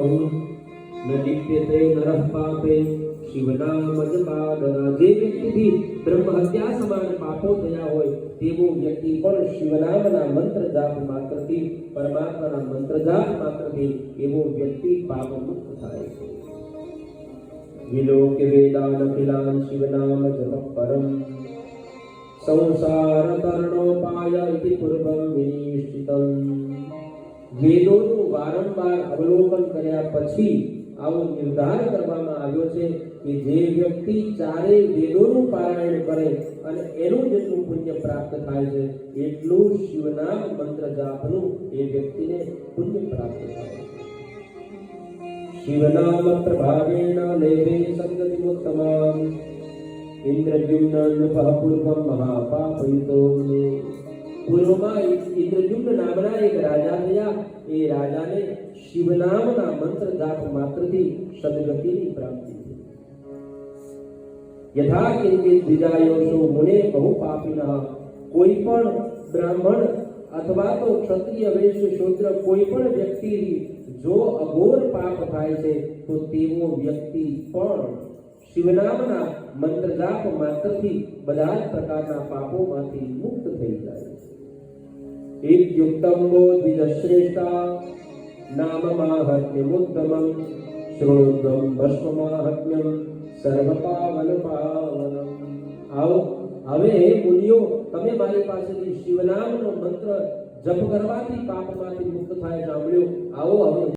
ન લિપ્યતે નરઃ પાપે શિવનામ જપાદના. જે વ્યક્તિથી બ્રહ્મ હત્યા સમાન પાપો થયા હોય તેવો વ્યક્તિ પણ શિવનામના મંત્ર જાપ માત્રથી, પરમાત્માના મંત્ર જાપ માત્રથી એવો વ્યક્તિ પાપ મુક્ત થાય છે. વિલોકે વેદાન અખિલાન શિવનામ જપ પરમ સંસાર તરણોપાય ઇતિ પૂર્વમ વિનિશ્ચિતમ. વેદોનું વારંવાર અવલોકન કર્યા પછી આવો નિર્ધાર કરવામાં આવ્યો છે કે જે વ્યક્તિ ચારે વેદોનું પારાયણ કરે અને એનું જેટલું પુણ્ય પ્રાપ્ત થાય છે એટલું શિવનામ મંત્ર જાપનું એ વ્યક્તિને પુણ્ય પ્રાપ્ત થાય છે. શિવનામ પ્રભાવેણ લેભે સંગતિમુત્તમામ ઇન્દ્રદ્યુમ્ન નૃપઃ પૂર્વમ મહાપાપયુતો. પૂર્વમાં ઇન્દ્રદ્યુમ્ન નામના એક રાજા થયા. એ રાજાને શિવનામના મંત્ર જાપ માત્રથી સદગતિની પ્રાપ્તિ થઈ. યથા કિંચિત દ્વિજાયોષો મુને બહુ પાપિનઃ. કોઈ પણ બ્રાહ્મણ અથવા તો ક્ષત્રિય વૈશ્ય શૂદ્ર કોઈ પણ વ્યક્તિ જો અઘોર પાપ થાય છે તો તેવો વ્યક્તિ પણ શિવનામના મંત્ર જાપ માત્રથી બધા જ પ્રકારના પાપોમાંથી મુક્ત થઈ જાય છે. ઇત્યુક્તમ વો દ્વિજશ્રેષ્ઠા નામ માહાત્મ્યમુત્તમં શ્રોત્રમ ભસ્મમાહાત્મ્યમ સર્વપાવન પાવનમ. આવો હવે મુનિઓ, તમે મારી પાસેથી શિવનામનો મંત્ર જપ કરવાથી પાપમાંથી મુક્ત થાય સાંભળ્યો. આવો હવે